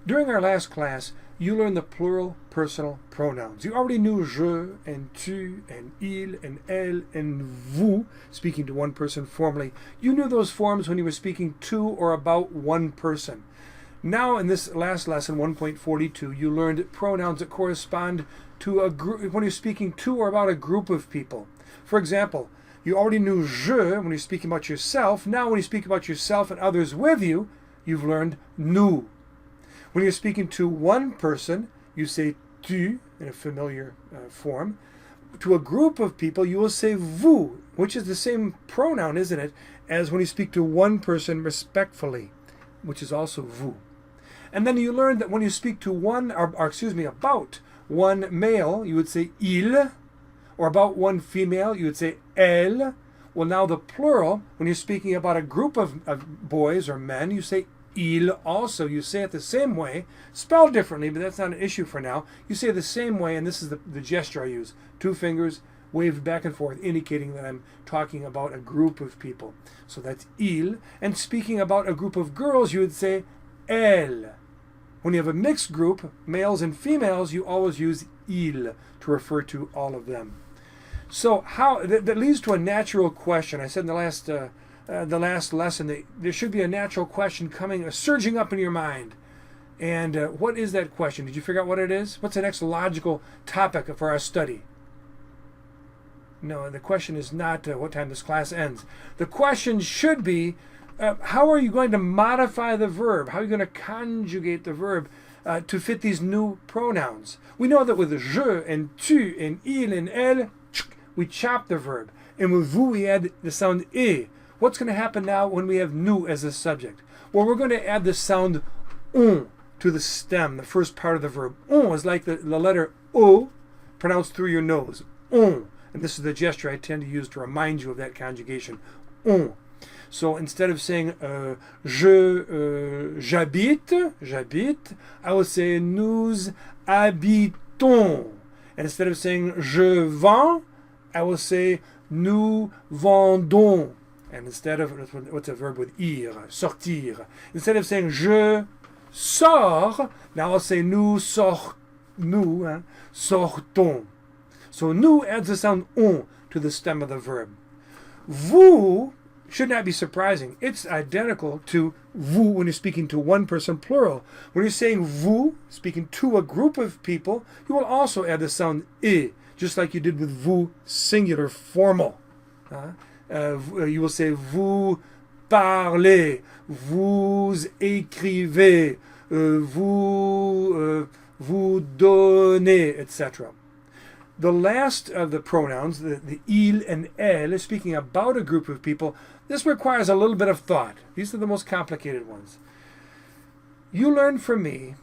During our last class, you learned the plural personal pronouns. You already knew je and tu and il and elle and vous, speaking to one person formally. You knew those forms when you were speaking to or about one person. Now, in this last lesson, 1.42, you learned pronouns that correspond to a group when you're speaking to or about a group of people. For example, you already knew je when you're speaking about yourself. Now, when you speak about yourself and others with you, you've learned nous. When you're speaking to one person, you say tu in a familiar form. To a group of people, you will say vous, which is the same pronoun, isn't it, as when you speak to one person respectfully, which is also vous. And then you learned that when you speak to about one male, you would say il, or about one female, you would say elle. Well, now the plural, when you're speaking about a group of boys or men, you say il also. You say it the same way, spelled differently, but that's not an issue for now. You say it the same way, and this is the gesture I use. 2 fingers waved back and forth, indicating that I'm talking about a group of people. So that's il. And speaking about a group of girls, you would say elle. When you have a mixed group, males and females, you always use il to refer to all of them. So how that leads to a natural question. I said in the last lesson that there should be a natural question surging up in your mind. And what is that question? Did you figure out what it is? What's the next logical topic for our study? No, the question is not what time this class ends. The question should be, how are you going to modify the verb? How are you going to conjugate the verb to fit these new pronouns? We know that with je and tu and il and elle, we chop the verb. And with vous, we add the sound e. What's going to happen now when we have nous as a subject? Well, we're going to add the sound on to the stem, the first part of the verb. On is like the letter o pronounced through your nose. On. And this is the gesture I tend to use to remind you of that conjugation. On. So instead of saying j'habite, I will say nous habitons. And instead of saying je vends, I will say nous vendons. And instead of, what's a verb with ir, sortir. Instead of saying je sors, now I'll say nous sortons. So nous adds the sound on to the stem of the verb. Vous should not be surprising. It's identical to vous when you're speaking to one person plural. When you're saying vous, speaking to a group of people, you will also add the sound e, just like you did with vous singular formal. You will say vous parlez, vous écrivez, vous donnez, etc. The last of the pronouns, the il and elle, is speaking about a group of people. This requires a little bit of thought. These are the most complicated ones. You learned from me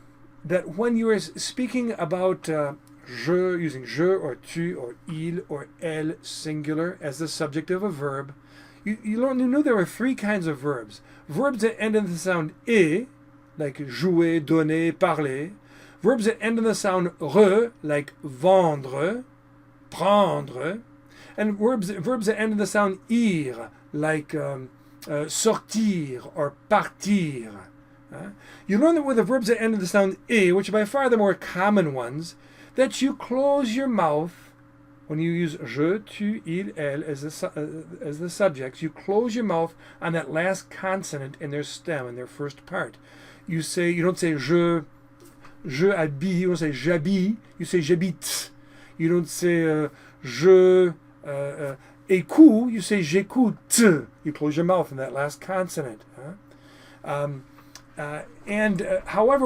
that when you are speaking about je, using je or tu or il or elle singular as the subject of a verb, you knew there were 3 kinds of verbs. Verbs that end in the sound e, like jouer, donner, parler. Verbs that end in the sound re, like vendre, prendre. And verbs that end in the sound ir, like sortir or partir. You learn that with the verbs that end in the sound e, which are by far the more common ones, that you close your mouth when you use je, tu, il, elle as the subjects. You close your mouth on that last consonant in their stem, in their first part. You don't say je habite, you don't say j'habite, you say j'habite. You don't say je écoute, you say j'écoute. You close your mouth in that last consonant. However,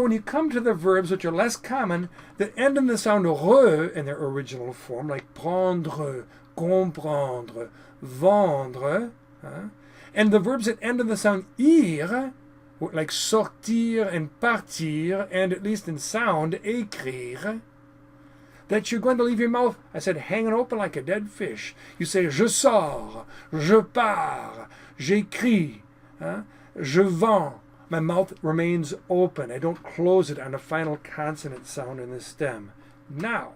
when you come to the verbs which are less common, that end in the sound re in their original form, like prendre, comprendre, vendre, and the verbs that end in the sound ir, like sortir and partir, and at least in sound, écrire, that you're going to leave your mouth, I said, hanging open like a dead fish. You say, je sors, je pars, j'écris, je vends. My mouth remains open. I don't close it on a final consonant sound in the stem. Now,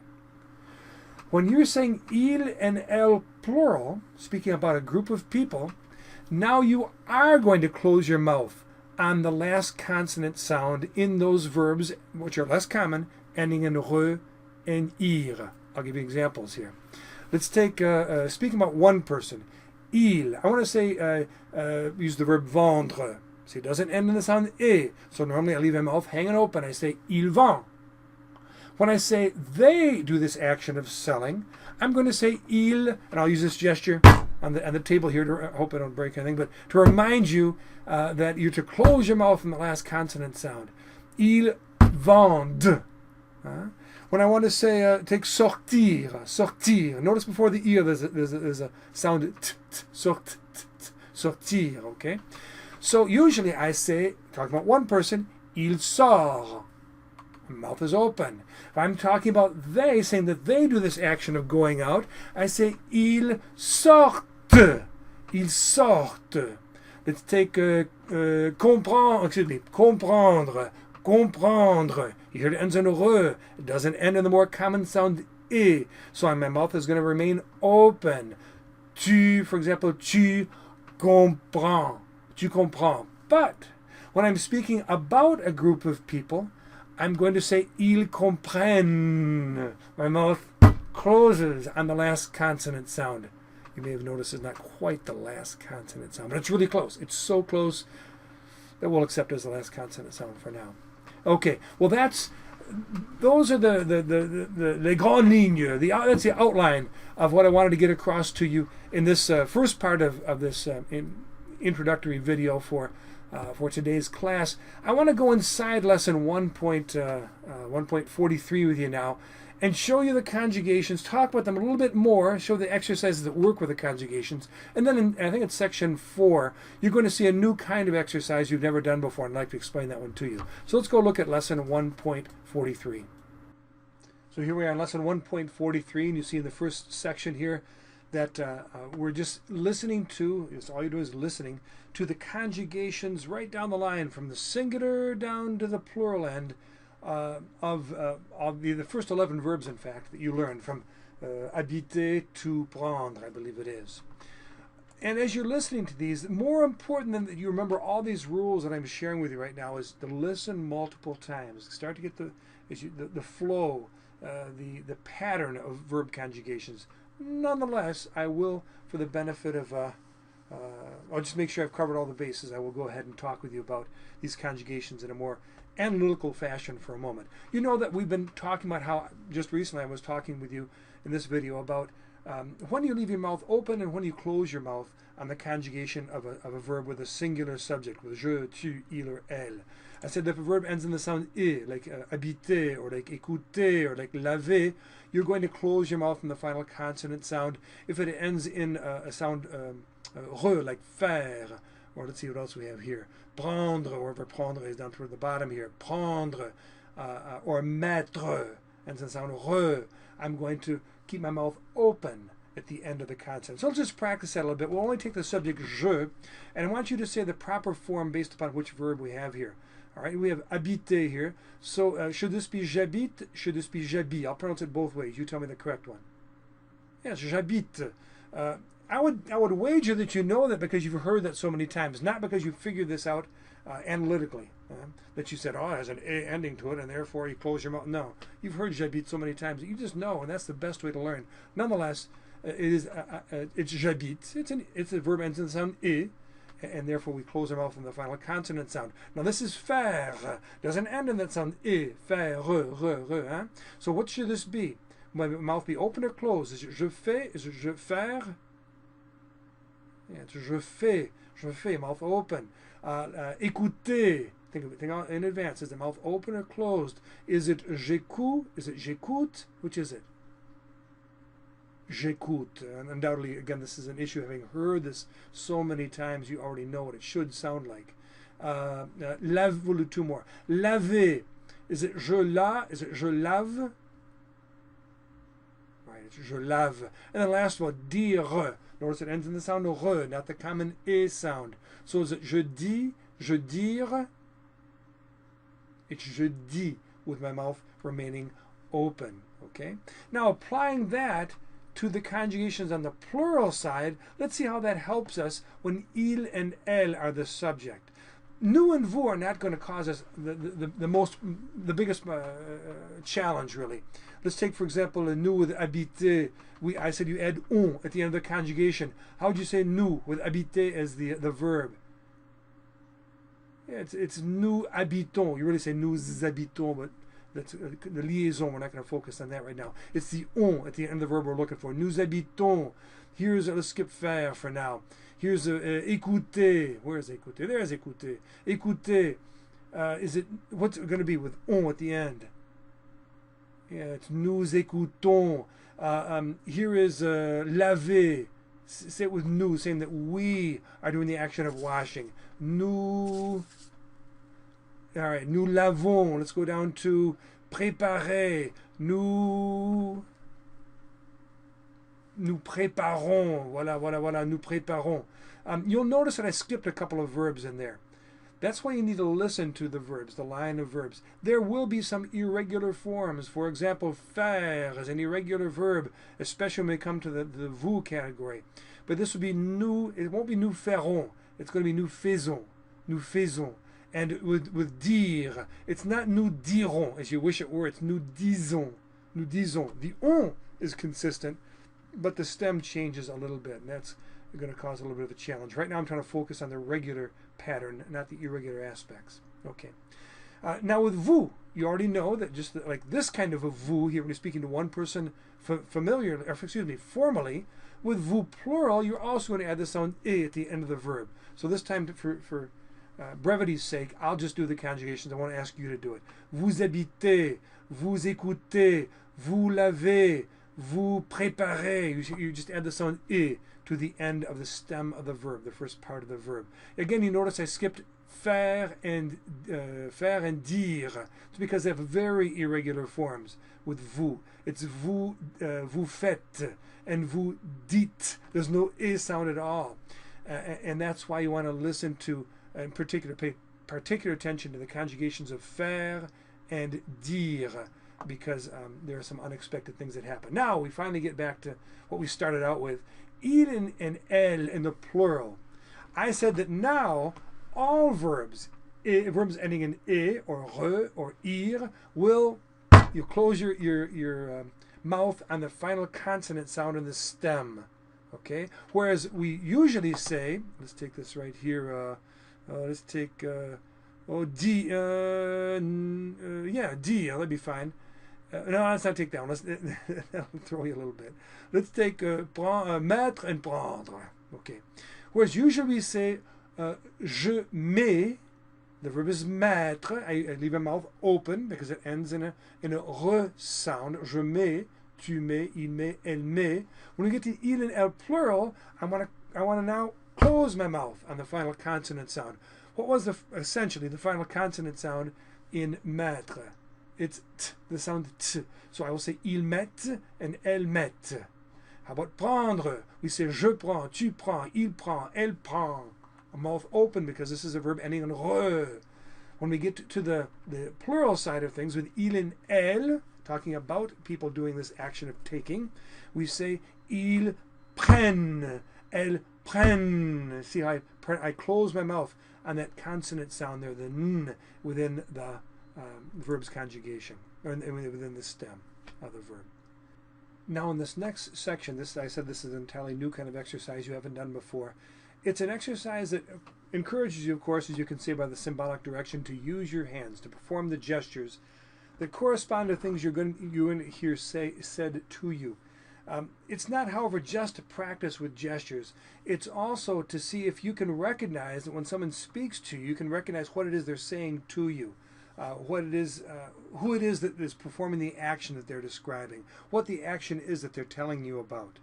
when you're saying il and elle plural, speaking about a group of people, now you are going to close your mouth on the last consonant sound in those verbs, which are less common, ending in re and ir. I'll give you examples here. Let's take, speaking about one person, il. I want to say, use the verb vendre. See, it doesn't end in the sound e. So normally I leave my mouth hanging open. I say, il vend. When I say they do this action of selling, I'm going to say il, and I'll use this gesture on the table here. I hope I don't break anything, but to remind you that you're to close your mouth in the last consonant sound. Ils vendent. When I want to say, take sortir, sortir. Notice before the ir there's a sound t, sortir, okay? So usually I say, talking about one person, il sort. My mouth is open. If I'm talking about they, saying that they do this action of going out, I say ils sortent. Ils sortent. Let's take comprendre. Comprendre. You hear it ends in re. It doesn't end in the more common sound e. So my mouth is going to remain open. Tu, for example, tu comprends. Tu comprends. But when I'm speaking about a group of people, I'm going to say ils comprennent. My mouth closes on the last consonant sound. You may have noticed it's not quite the last consonant sound, but it's really close. It's so close that we'll accept as the last consonant sound for now. Okay, well those are the grandes lignes. That's the outline of what I wanted to get across to you in this first part of this introductory video for today's class. I want to go inside lesson 1.43 with you now and show you the conjugations, talk about them a little bit more, show the exercises that work with the conjugations. And then I think it's section 4, you're going to see a new kind of exercise you've never done before, and I'd like to explain that one to you. So let's go look at lesson 1.43. So here we are in lesson 1.43, and you see in the first section here that we're just listening to, all you do is listening to the conjugations right down the line from the singular down to the plural end of the first 11 verbs, in fact, that you learned from habiter to prendre, I believe it is. And as you're listening to these, more important than that you remember all these rules that I'm sharing with you right now is to listen multiple times. Start to get the flow, the pattern of verb conjugations. Nonetheless, I will, for the benefit of, I'll just make sure I've covered all the bases. I will go ahead and talk with you about these conjugations in a more analytical fashion for a moment. You know that we've been talking about how, just recently I was talking with you in this video about when you leave your mouth open and when you close your mouth on the conjugation of a verb with a singular subject, with je, tu, il, or elle. I said that if a verb ends in the sound e, like habiter, or like écouter, or like laver, you're going to close your mouth in the final consonant sound. If it ends in a sound re, like faire, or let's see what else we have here. Prendre, or prendre is down toward the bottom here. Prendre, or mettre, ends in the sound re. I'm going to keep my mouth open at the end of the consonant. So let's just practice that a little bit. We'll only take the subject je, and I want you to say the proper form based upon which verb we have here. All right, we have habiter here. So should this be j'habite? Should this be j'habite? I'll pronounce it both ways. You tell me the correct one. Yes, j'habite. I would wager that you know that because you've heard that so many times, not because you figured this out analytically. That you said, oh, it has an A ending to it, and therefore you close your mouth. No, you've heard j'habite so many times that you just know, and that's the best way to learn. Nonetheless, it's j'habite. It's a verb ends in the sound e, and therefore we close our mouth in the final consonant sound. Now this is faire. Doesn't end in that sound e, faire, re. Hein? So what should this be? My mouth be open or closed? Is it je fais? Is it je faire? Yeah, it's je fais, mouth open. Écouter, think of it in advance. Is the mouth open or closed? Is it j'écoute? Is it j'écoute? Which is it? J'écoute. And undoubtedly, again, this is an issue. Having heard this so many times, you already know what it should sound like. Lave, we'll do two more. Laver. Is it je la? Is it je lave? Right, it's je lave. And the last one, dire. Notice it ends in the sound of re, not the common e sound. So is it je dis, je dire? It's je dis, with my mouth remaining open. Okay? Now applying that to the conjugations on the plural side, let's see how that helps us when il and elle are the subject. nous and vous are not going to cause us the biggest challenge, really. Let's take, for example, nous with habiter. I said you add on at the end of the conjugation. How would you say nous with habiter as the verb? Yeah, it's nous habitons. You really say nous habitons, but that's the liaison. We're not going to focus on that right now. It's the on at the end of the verb we're looking for. Nous habitons. Here's, let's skip faire for now. Here's écouter. Where is écouter? There's écouter. Écouter. What's it going to be with on at the end? Yeah, it's nous écoutons. Here is laver. Say it with nous, saying that we are doing the action of washing. Nous. All right, nous lavons. Let's go down to préparer. Nous préparons. Voilà. Nous préparons. You'll notice that I skipped a couple of verbs in there. That's why you need to listen to the verbs, the line of verbs. There will be some irregular forms. For example, faire is an irregular verb, especially when we come to the vous category. But this will be nous. It won't be nous ferons. It's going to be nous faisons. Nous faisons. And with dire, it's not nous dirons, as you wish it were. It's nous disons. Nous disons. The on is consistent, but the stem changes a little bit, and that's going to cause a little bit of a challenge. Right now I'm trying to focus on the regular pattern, not the irregular aspects. Okay. Now with vous, you already know that just like this kind of a vous, here when you're speaking to one person formally, with vous plural, you're also going to add the sound e at the end of the verb. So this time, for brevity's sake, I'll just do the conjugations. I won't ask you to do it. Vous habitez, vous écoutez, vous lavez, vous préparez. You just add the sound e to the end of the stem of the verb, the first part of the verb. Again, you notice I skipped faire and dire. It's because they have very irregular forms with vous. It's vous, vous faites, and vous dites. There's no e sound at all. And that's why you want to listen to, in particular, pay particular attention to the conjugations of faire and dire, because there are some unexpected things that happen. Now we finally get back to what we started out with. Il and elle in the plural. I said that now all verbs ending in e or re or ir will, you close your mouth on the final consonant sound in the stem. Okay? Whereas we usually say, let's take this right here, let's take, di, that'll be fine. No, let's not take that one. That'll throw you a little bit. Let's take mettre and prendre. Okay. Whereas usually we say je mets. The verb is mettre. I leave my mouth open because it ends in a re sound. Je mets, tu mets, il met, elle met. When we get to il and elle plural, I want to now close my mouth on the final consonant sound. What was essentially the final consonant sound in mettre? It's t, the sound t. So I will say il met and elle met. How about prendre? We say je prends, tu prends, il prend, elle prend. A mouth open because this is a verb ending in re. When we get to the plural side of things with il and elle, talking about people doing this action of taking, we say ils prennent, elles prennent. See how I close my mouth on that consonant sound there, the n, within the verb's conjugation, or within the stem of the verb. Now in this next section, I said this is an entirely new kind of exercise you haven't done before. It's an exercise that encourages you, of course, as you can see by the symbolic direction, to use your hands, to perform the gestures that correspond to things you're going to hear said to you. It's not, however, just to practice with gestures. It's also to see if you can recognize that when someone speaks to you, you can recognize what it is they're saying to you. What it is, who it is that is performing the action that they're describing, what the action is that they're telling you about.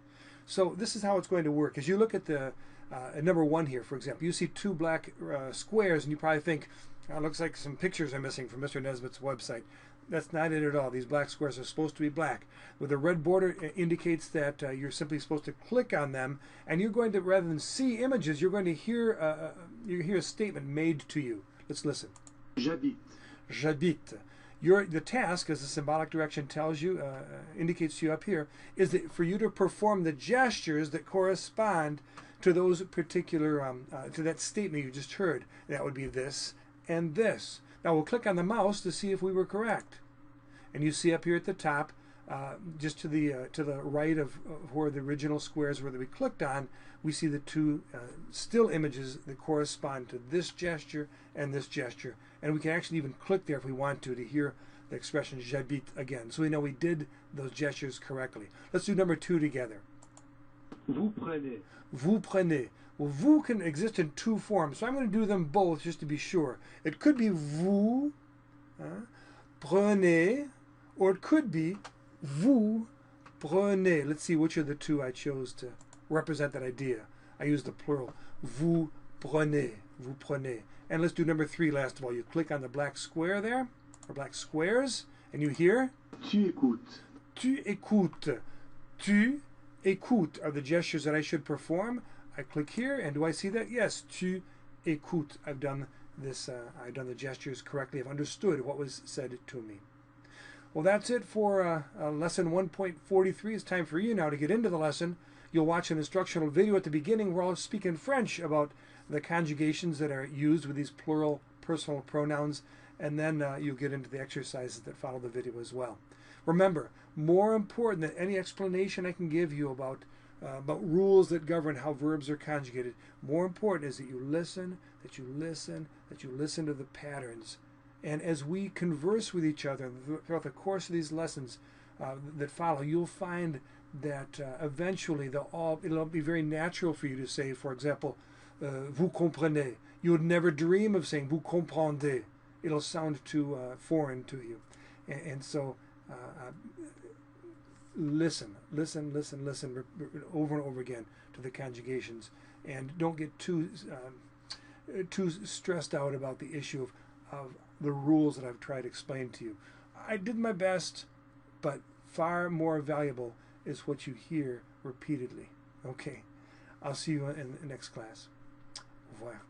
So this is how it's going to work. As you look at the number 1 here, for example, you see 2 black squares, and you probably think, it looks like some pictures are missing from Mr. Nesbitt's website. That's not it at all. These black squares are supposed to be black. With a red border, it indicates that you're simply supposed to click on them, and you're going to, rather than see images, you're going to hear a statement made to you. Let's listen. J'habite. J'habite. The task, as the symbolic direction tells you, indicates to you up here, is that for you to perform the gestures that correspond to those particular, to that statement you just heard. That would be this and this. Now we'll click on the mouse to see if we were correct. And you see up here at the top, just to the right of where the original squares were that we clicked on, we see the two still images that correspond to this gesture and this gesture. And we can actually even click there if we want to hear the expression j'habite again. So we know we did those gestures correctly. Let's do number 2 together. Vous prenez. Vous prenez. Well, vous can exist in 2 forms, so I'm going to do them both just to be sure. It could be vous prenez, or it could be vous prenez. Let's see which of the 2 I chose to represent that idea. I used the plural. Vous prenez. Vous prenez. And let's do number 3 last of all. You click on the black square there, or black squares, and you hear Tu écoutes. tu écoutes. Tu écoutes are the gestures that I should perform. I click here, and do I see that? Yes, tu écoutes. I've done this. I've done the gestures correctly. I've understood what was said to me. Well, that's it for lesson 1.43. It's time for you now to get into the lesson. You'll watch an instructional video at the beginning where I'll speak in French about the conjugations that are used with these plural personal pronouns, and then you'll get into the exercises that follow the video as well. Remember, more important than any explanation I can give you about rules that govern how verbs are conjugated, more important is that you listen, that you listen, that you listen to the patterns. And as we converse with each other throughout the course of these lessons that follow, you'll find that eventually it'll be very natural for you to say, for example, vous comprenez. You would never dream of saying vous comprendez. It'll sound too foreign to you. And so listen over and over again to the conjugations, and don't get too stressed out about the issue of the rules that I've tried to explain to you. I did my best, but far more valuable is what you hear repeatedly. Okay, I'll see you in the next class. Au revoir.